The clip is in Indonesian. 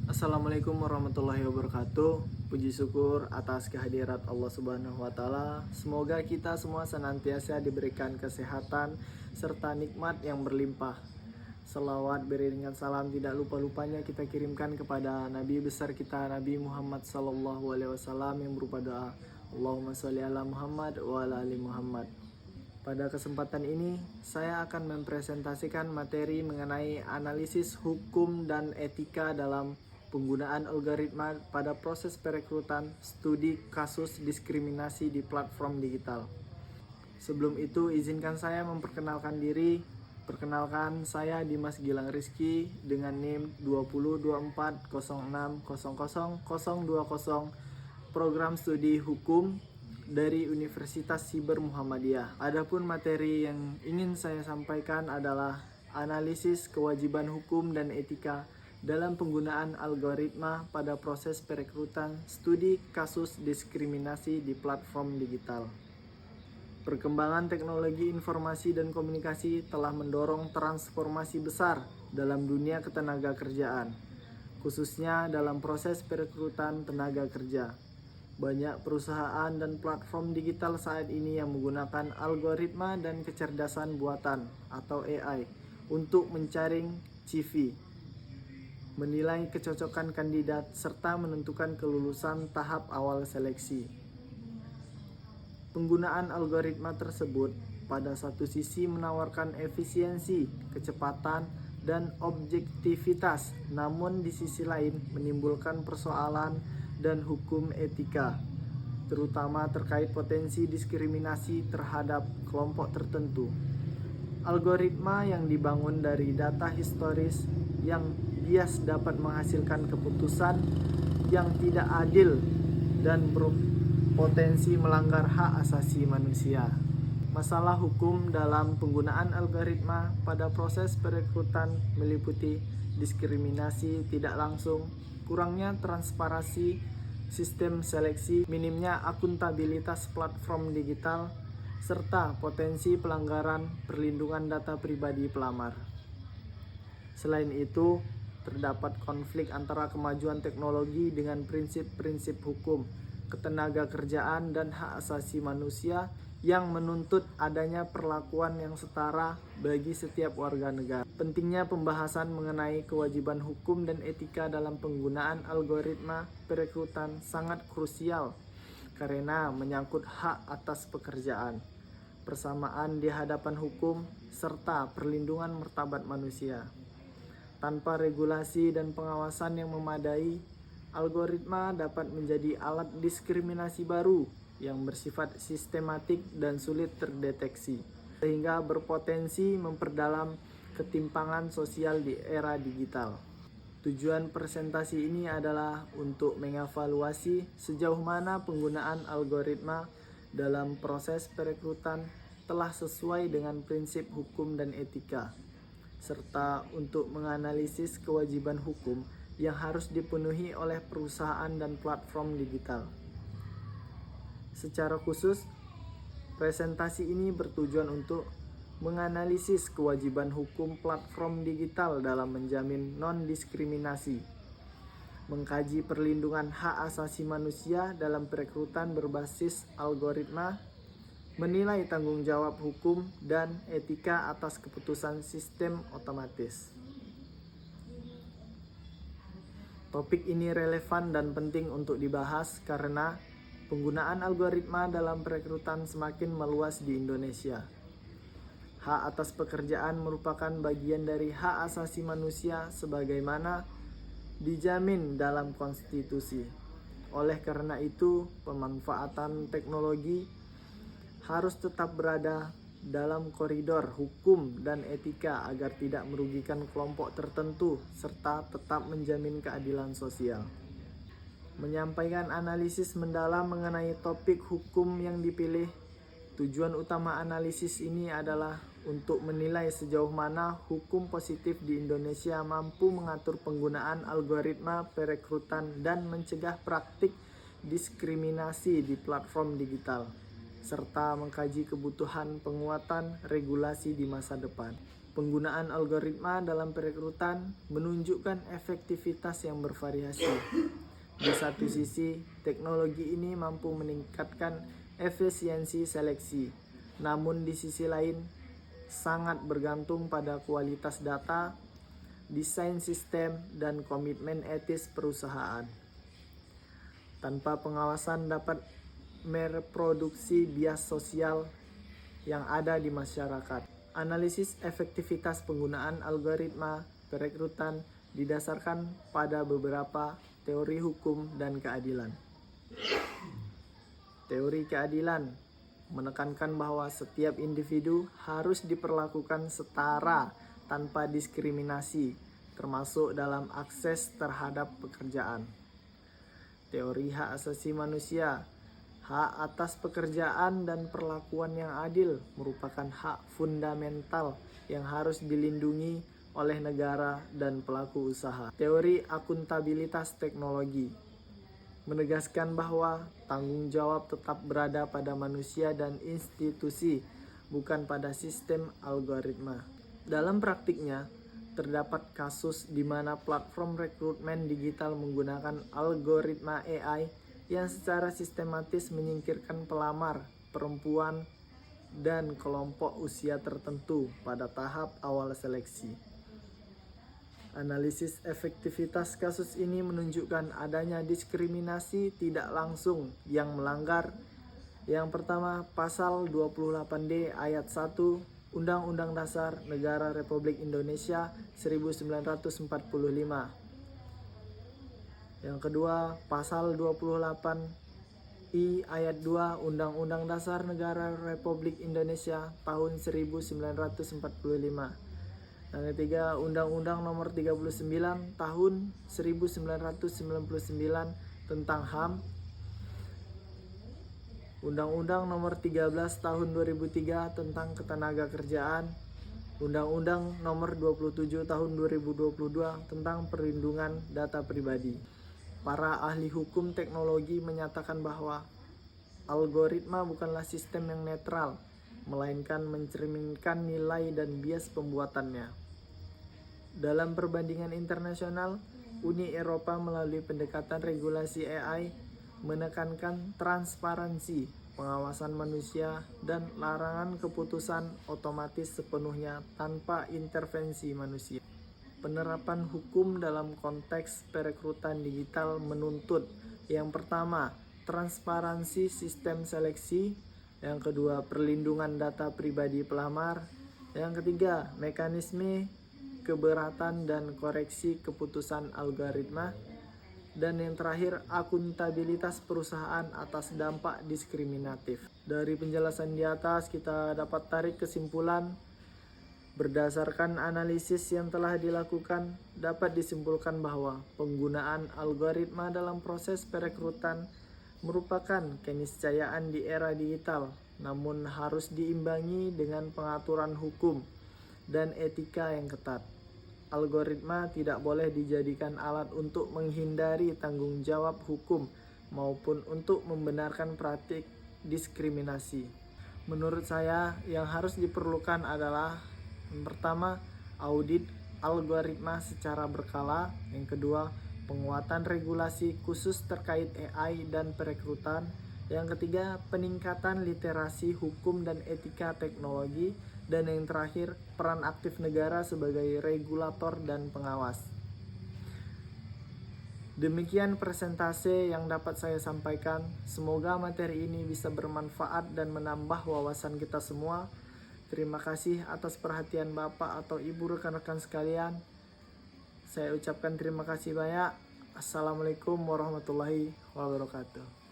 Assalamualaikum warahmatullahi wabarakatuh. Puji syukur atas kehadirat Allah Subhanahu wa taala. Semoga kita semua senantiasa diberikan kesehatan serta nikmat yang berlimpah. Selawat beriringan salam tidak lupa-lupanya kita kirimkan kepada Nabi besar kita Nabi Muhammad sallallahu alaihi wasallam yang berupa doa Allahumma sholli ala Muhammad wa ala ali Muhammad. Pada kesempatan ini, saya akan mempresentasikan materi mengenai analisis hukum dan etika dalam penggunaan algoritma pada proses perekrutan studi kasus diskriminasi di platform digital. Sebelum itu, izinkan saya memperkenalkan diri. Perkenalkan, saya Dimas Gilang Rizky dengan NIM 202406000020 program studi hukum dari Universitas Siber Muhammadiyah. Adapun materi yang ingin saya sampaikan adalah analisis kewajiban hukum dan etika dalam penggunaan algoritma pada proses perekrutan studi kasus diskriminasi di platform digital. Perkembangan teknologi informasi dan komunikasi telah mendorong transformasi besar dalam dunia ketenagakerjaan, khususnya dalam proses perekrutan tenaga kerja. Banyak perusahaan dan platform digital saat ini yang menggunakan algoritma dan kecerdasan buatan atau AI untuk menjaring CV, menilai kecocokan kandidat, serta menentukan kelulusan tahap awal seleksi. Penggunaan algoritma tersebut pada satu sisi menawarkan efisiensi, kecepatan, dan objektivitas, namun di sisi lain menimbulkan persoalan dan hukum etika, terutama terkait potensi diskriminasi terhadap kelompok tertentu. Algoritma yang dibangun dari data historis yang bias dapat menghasilkan keputusan yang tidak adil dan berpotensi melanggar hak asasi manusia. Masalah hukum dalam penggunaan algoritma pada proses perekrutan meliputi diskriminasi tidak langsung, kurangnya transparansi sistem seleksi, minimnya akuntabilitas platform digital, serta potensi pelanggaran perlindungan data pribadi pelamar. Selain itu, terdapat konflik antara kemajuan teknologi dengan prinsip-prinsip hukum, ketenagakerjaan, dan hak asasi manusia yang menuntut adanya perlakuan yang setara bagi setiap warga negara. Pentingnya pembahasan mengenai kewajiban hukum dan etika dalam penggunaan algoritma perekrutan sangat krusial karena menyangkut hak atas pekerjaan, persamaan di hadapan hukum, serta perlindungan martabat manusia. Tanpa regulasi dan pengawasan yang memadai, algoritma dapat menjadi alat diskriminasi baru yang bersifat sistematik dan sulit terdeteksi, sehingga berpotensi memperdalam ketimpangan sosial di era digital. Tujuan presentasi ini adalah untuk mengevaluasi sejauh mana penggunaan algoritma dalam proses perekrutan telah sesuai dengan prinsip hukum dan etika, serta untuk menganalisis kewajiban hukum yang harus dipenuhi oleh perusahaan dan platform digital. Secara khusus, presentasi ini bertujuan untuk menganalisis kewajiban hukum platform digital dalam menjamin non-diskriminasi, mengkaji perlindungan hak asasi manusia dalam perekrutan berbasis algoritma, menilai tanggung jawab hukum dan etika atas keputusan sistem otomatis. Topik ini relevan dan penting untuk dibahas karena penggunaan algoritma dalam perekrutan semakin meluas di Indonesia. Hak atas pekerjaan merupakan bagian dari hak asasi manusia sebagaimana dijamin dalam konstitusi. Oleh karena itu, pemanfaatan teknologi harus tetap berada dalam koridor hukum dan etika agar tidak merugikan kelompok tertentu serta tetap menjamin keadilan sosial. Menyampaikan analisis mendalam mengenai topik hukum yang dipilih, tujuan utama analisis ini adalah untuk menilai sejauh mana hukum positif di Indonesia mampu mengatur penggunaan algoritma perekrutan dan mencegah praktik diskriminasi di platform digital, serta mengkaji kebutuhan penguatan regulasi di masa depan. Penggunaan algoritma dalam perekrutan menunjukkan efektivitas yang bervariasi. Di satu sisi, teknologi ini mampu meningkatkan efisiensi seleksi, namun di sisi lain sangat bergantung pada kualitas data, desain sistem, dan komitmen etis perusahaan. Tanpa pengawasan dapat mereproduksi bias sosial yang ada di masyarakat. Analisis efektivitas penggunaan algoritma perekrutan didasarkan pada beberapa teori hukum dan keadilan. Teori keadilan menekankan bahwa setiap individu harus diperlakukan setara tanpa diskriminasi, termasuk dalam akses terhadap pekerjaan. Teori hak asasi manusia, hak atas pekerjaan dan perlakuan yang adil merupakan hak fundamental yang harus dilindungi oleh negara dan pelaku usaha. Teori akuntabilitas teknologi menegaskan bahwa tanggung jawab tetap berada pada manusia dan institusi, bukan pada sistem algoritma. Dalam praktiknya, terdapat kasus di mana platform rekrutmen digital menggunakan algoritma AI yang secara sistematis menyingkirkan pelamar, perempuan, dan kelompok usia tertentu pada tahap awal seleksi. Analisis efektivitas kasus ini menunjukkan adanya diskriminasi tidak langsung yang melanggar yang pertama, Pasal 28D Ayat 1 Undang-Undang Dasar Negara Republik Indonesia 1945. Yang kedua, Pasal 28I Ayat 2 Undang-Undang Dasar Negara Republik Indonesia tahun 1945. Yang ketiga, Undang-Undang Nomor 39 Tahun 1999 tentang HAM, Undang-Undang Nomor 13 Tahun 2003 tentang Ketenagakerjaan, Undang-Undang Nomor 27 Tahun 2022 tentang Perlindungan Data Pribadi. Para ahli hukum teknologi menyatakan bahwa algoritma bukanlah sistem yang netral, melainkan mencerminkan nilai dan bias pembuatannya. Dalam perbandingan internasional, Uni Eropa melalui pendekatan regulasi AI menekankan transparansi, pengawasan manusia, dan larangan keputusan otomatis sepenuhnya tanpa intervensi manusia. Penerapan hukum dalam konteks perekrutan digital menuntut yang pertama, transparansi sistem seleksi, yang kedua, perlindungan data pribadi pelamar, yang ketiga, mekanisme keberatan dan koreksi keputusan algoritma, dan yang terakhir, akuntabilitas perusahaan atas dampak diskriminatif. Dari penjelasan di atas kita dapat tarik kesimpulan, berdasarkan analisis yang telah dilakukan, dapat disimpulkan bahwa penggunaan algoritma dalam proses perekrutan merupakan keniscayaan di era digital, namun harus diimbangi dengan pengaturan hukum dan etika yang ketat. Algoritma tidak boleh dijadikan alat untuk menghindari tanggung jawab hukum maupun untuk membenarkan praktik diskriminasi. Menurut saya, yang harus diperlukan adalah yang pertama, audit algoritma secara berkala, yang kedua, penguatan regulasi khusus terkait AI dan perekrutan, yang ketiga, peningkatan literasi hukum dan etika teknologi, dan yang terakhir, peran aktif negara sebagai regulator dan pengawas. Demikian presentase yang dapat saya sampaikan. Semoga materi ini bisa bermanfaat dan menambah wawasan kita semua. Terima kasih atas perhatian Bapak atau Ibu rekan-rekan sekalian. Saya ucapkan terima kasih banyak. Assalamualaikum warahmatullahi wabarakatuh.